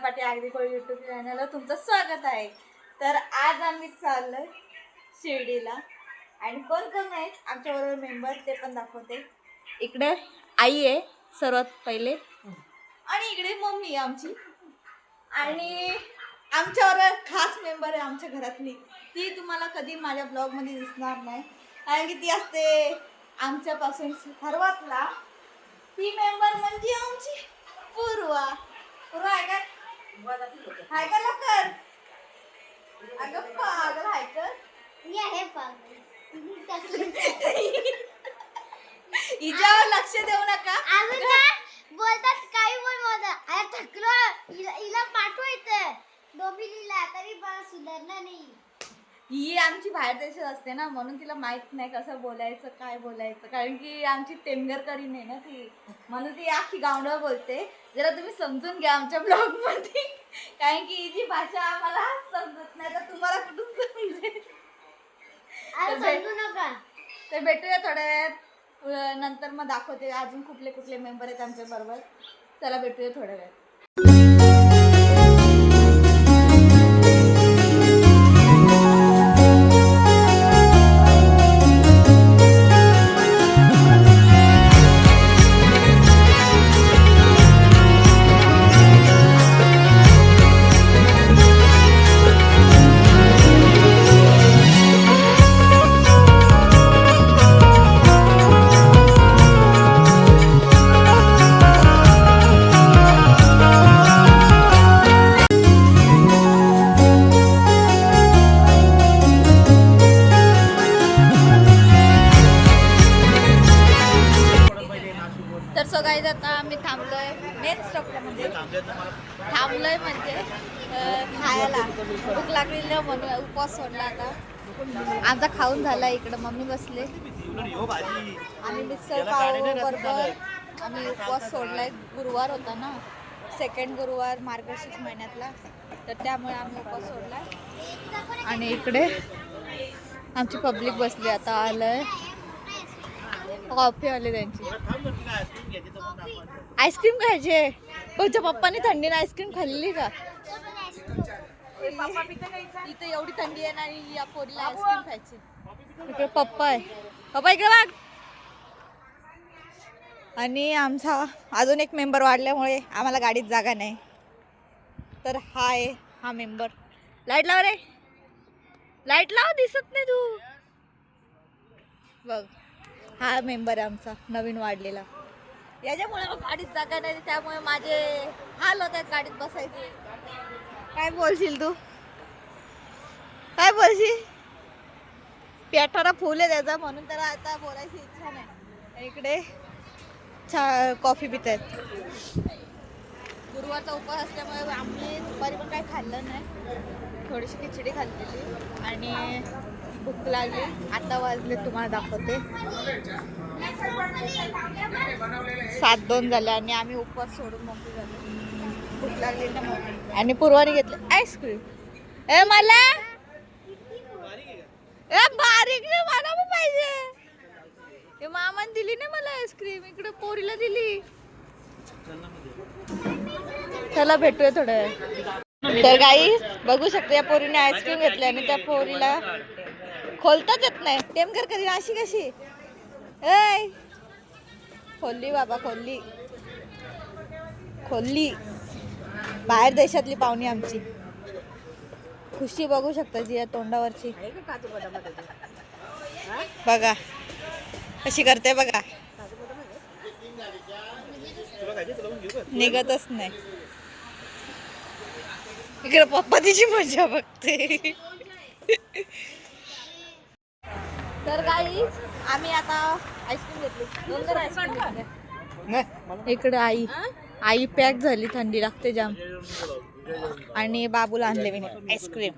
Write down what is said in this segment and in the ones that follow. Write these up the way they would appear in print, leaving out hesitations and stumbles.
पाटी आगरी कोळी यूट्यूब चॅनलला तुमचं स्वागत आहे. तर आज आम्ही चाललोय शिर्डीला आणि कोण कोण आहेत आमच्याबरोबर मेंबर ते पण दाखवते. इकडे आई आहे सर्वात पहिले आणि इकडे मम्मी आहे आमची आणि आमच्याबरोबर खास मेंबर आहे आमच्या घरातली. ती तुम्हाला कधी माझ्या ब्लॉगमध्ये दिसणार नाही कारण की ती असते आमच्यापासून सर्वातला. ती मेंबर म्हणजे आमची पूर्वा. पूर्वा आहे का? हाय का लवकर? अगं पागल हाय का? हिच्यावर लक्ष देऊ नका. बोलतात काही पण बोलतात. अरे थकलो हिला पाठवायचं डोबिलीला तरी पण सुधारणा नाही. ही आमची बाहेर देशात असते ना म्हणून तिला माहित नाही कसं बोलायचं काय बोलायचं कारण की आमची टेमगरकरी नाही ना ती म्हणून ती आखी गावंडळ बोलते. जरा तुम्ही समजून घ्या आमच्या ब्लॉग मध्ये कारण की ही जी भाषा आम्हाला समजत नाही तर तुम्हाला कुठून समजेल. समजू नका. तर भेटूया थोड्या वेळात नंतर मग दाखवते अजून कुठले कुठले मेंबर आहेत आमच्या बरोबर. चला भेटूया थोड्या वेळात. तर सो गाईज आता आम्ही थांबलोय मेन स्टॉपला म्हणजे थांबलोय म्हणजे खायला भूक लागलेली म्हणून उपवास सोडला. आता आमचा खाऊन झाला. इकडं मम्मी बसले आम्ही मिसळ पाव बरोबर आम्ही उपवास सोडलाय. गुरुवार होता ना सेकंड गुरुवार मार्गशीर्ष महिन्यातला तर त्यामुळे आम्ही उपवास सोडलाय. आणि इकडे आमची पब्लिक बसली. आता आलंय कॉफी आली त्यांची. आईस्क्रीम खायचे. तुमच्या पप्पानी थंडीने आईस्क्रीम खाल्ली का? इथं एवढी थंडी आहे ना आणि या पोरीला आईस्क्रीम खायची. इकडे पप्पा आहे. पप्पा इकडे बघ. आणि आमचा अजून एक मेंबर वाढल्यामुळे आम्हाला गाडीत जागा नाही तर हा आहे हा मेंबर. लाईट लाव रे. लाईट लाव दिसत नाही तू बघ. हा मेंबर आहे आमचा नवीन वाढलेला. याच्यामुळे मग गाडीत जागा नाही त्यामुळे माझे हाल होत आहेत गाडीत बसायचे. काय बोलशील तू? काय बोलशील? पेटारा फुल आहे त्याचा म्हणून त्याला आता बोलायची इच्छा नाही. इकडे कॉफी पित आहेत. गुरुवारचा उपवास असल्यामुळे आम्ही दुपारी पण काही खाल्लं नाही. थोडीशी खिचडी खाल्लेली आणि भूक लागली. आता वाजले तुम्हाला दाखवते 7:02 झाले आणि आम्ही उपवास सोडून मोकळी झालो. भूक लागली ना मग आणि पूर्वाने घेतलं आईस्क्रीम. ए मला बारीक नाही मला पण पाहिजे. मामाने दिली ना मला आईस्क्रीम. इकडे पोरीला दिली. चला भेटूया थोड्या वेळ. तर गाई बघू शकते या पोरीने आईस्क्रीम घेतली आणि त्या पोरीला खोलताच येत नाही. टेमकर कधी अशी कशी ऐ खोलली बाबा खोलली खोलली. बाहेर देशातली पाहुणी आमची. खुशी बघू शकता जी या तोंडावरची बघा कशी करते बघा. निघतच नाही. इकडे पप्पा तिची मजा बघते. तर काही आम्ही आता आईस्क्रीम घेतली. 2 आईस्क्रीम घेतले. इकडे आई पॅक झाली. थंडी लागते जाम. आणि बाबूला आणले मी आईस्क्रीम.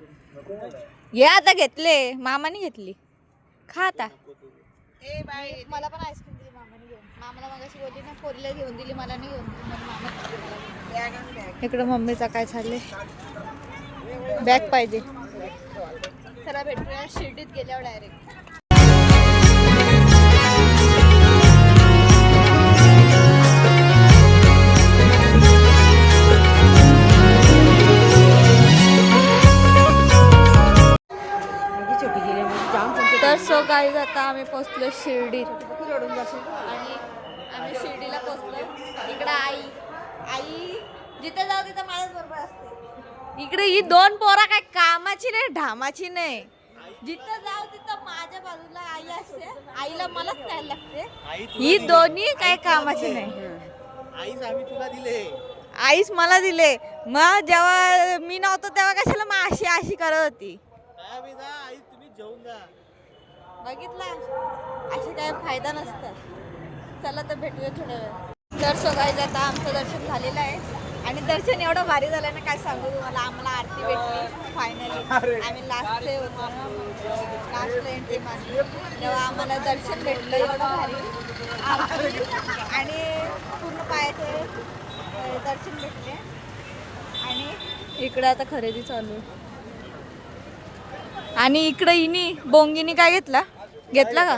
ये आता घेतले मामाने घेतली. खा आता. मला पण आईस्क्रीम दिली मामाने घेऊन. मामाला मग अशी बोलली ना पोरीला घेऊन दिली मला नाही घेऊन दिली. मामा इकडं मम्मीचा काय चाललंय. बॅग पाहिजे. चला भेटूया शिर्डीत गेल्यावर डायरेक्ट. गाईज आता आम्ही पोचलो शिर्डीत आणि आम्ही शिर्डीला पोचलो. इकडं आई जिथे जाऊ तिथं माझ्याच बरोबर असते. इकडे ही दोन पोरा काय कामाची नाही ढामाची नाही. जिथं जाऊ तिथं माझ्या बाजूला आई असते. आईला मलाच न्यायला लागते. ही दोन्ही काय कामाची नाही. आईच आम्ही तुला दिले. आईच मला दिले. मग जेव्हा मी नव्हतो तेव्हा कशाला मग अशी करत होती. आई तुम्ही जेवून जा. बघितलं असे काय फायदा नसतात. चला तर भेटूया थोड्या वेळ. तर सगळं आता आमचं दर्शन झालेलं आहे आणि दर्शन एवढं भारी झालं ना काय सांगू तुम्हाला. आम्हाला आरती भेटली फायनली. आम्ही लास्टचे होतो ना, लास्टला एंट्री मारली तेव्हा आम्हाला दर्शन भेटलं एवढं भारी आरती आणि पूर्ण पायाचे दर्शन भेटले. आणि इकडं आता खरेदी चालू आहे. आणि इकडं इनी बोंगीनी काय घेतला का?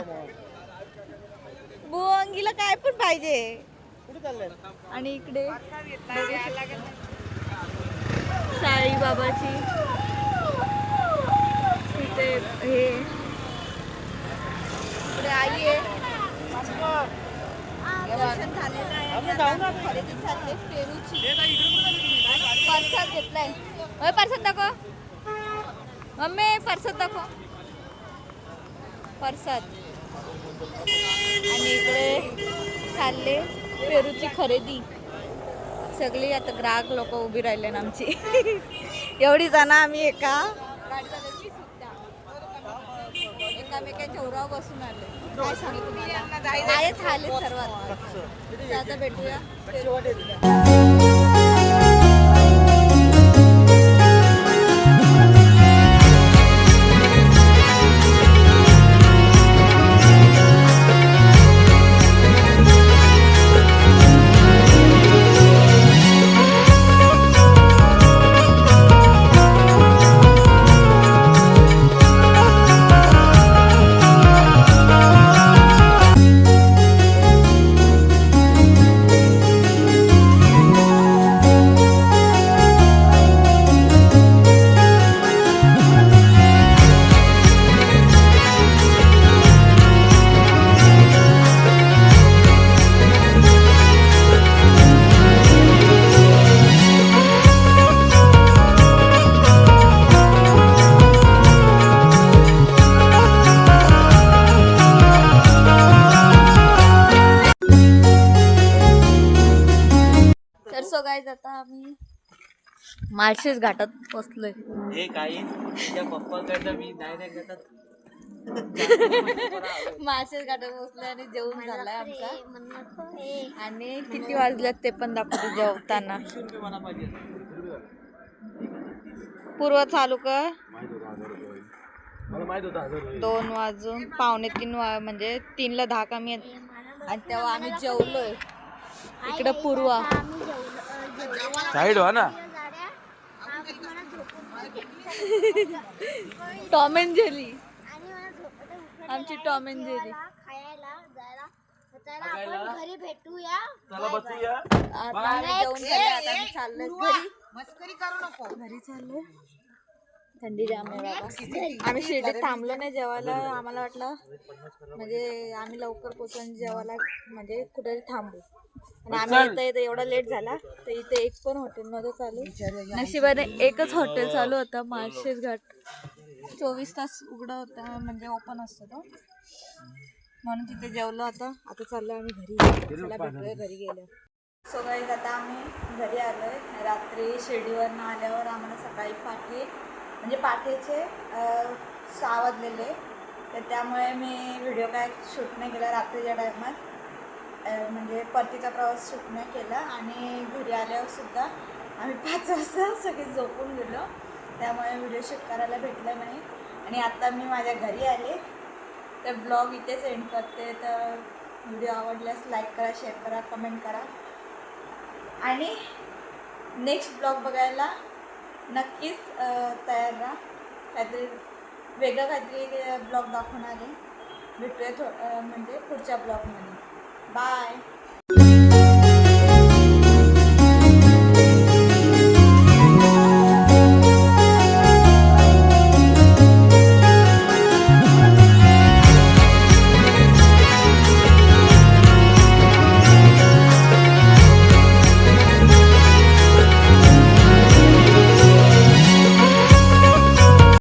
बोंगीला काय पण पाहिजे. आणि इकडे साईबाबाची तिथे हे इकडे आई आहे. दर्शन झालेलं आहे. खरेदी चालले पेरूची. परसाद घेतलाय. परसाद दाखव मम्मी. परसाद दाखव. परसाद. आणि इकडे चालले पेरूची खरेदी. सगळी आता ग्राहक लोक उभी राहिले ना आमची. एवढी जण आम्ही एका एकामेकांच्या उरावर बसून आले. काय सांगू तुम्हाला काय झाले सर्वात. आता भेटूया. गाईज आता आम्ही माळशेज घाटात पोचलोय. हे काही त्या पप्पाकडनं मी डायरेक्ट घेतात. माळशेज घाटात पोचलोय आणि जेवण झालाय आमचा. आणि किती वाजल्यात ते पण दाखवते जेवताना. पूर्व चालू कर. 2 वाजून 2:45 म्हणजे 3ला 10 कमी आहेत. आणि तेव्हा आम्ही जेवलोय. इकडं पूर्वा साईड हो ना. Tom and Jerry. आमची टॉम अँड जेरी. घरी भेटूया. आता आम्ही जेवण झालं. आता आम्ही चाललोय घरी. मस्करी करू नको. घरी चाललोय. थंडी जाम आहे बाबा. आम्ही शिर्डीत थांबलो नाही जेवायला. आम्हाला वाटलं म्हणजे आम्ही लवकर पोहोचू आणि जेवायला म्हणजे कुठेतरी थांबू. आणि आम्ही इथं एवढा लेट झाला तर इथे एक पण हॉटेल नव्हतं चालू. नशिबाने एकच हॉटेल चालू होतं. माळशेज घाट 24 तास उघडा होता म्हणजे ओपन असतो तो. म्हणून तिथे जेवलो. आता चाललो आम्ही घरी. चला भेटूया घरी गेलो. सो गाईज आता आम्ही घरी आलोय. रात्री शिर्डीवरनं आल्यावर आम्हाला सकाळी पाठीचे 6 वाजलेले. तर त्यामुळे मी व्हिडिओ काय शूट नाही केला रात्रीच्या टायमात. म्हणजे परतीचा प्रवास शूट नाही केला. आणि घरी आल्यावर सुद्धा आम्ही 5 वाजता सगळे झोपून गेलो. त्यामुळे व्हिडिओ शूट करायला भेटलं नाही. आणि आता मी माझ्या घरी आले. तर ब्लॉग इथेच एंड करते. तर व्हिडिओ आवडल्यास लाईक करा, शेअर करा, कमेंट करा. आणि नेक्स्ट ब्लॉग बघायला नक्कीच तयार राहा. काहीतरी ब्लॉग दाखवणार आहे. भेटूया म्हणजे पुढच्या ब्लॉगमध्ये. बाय.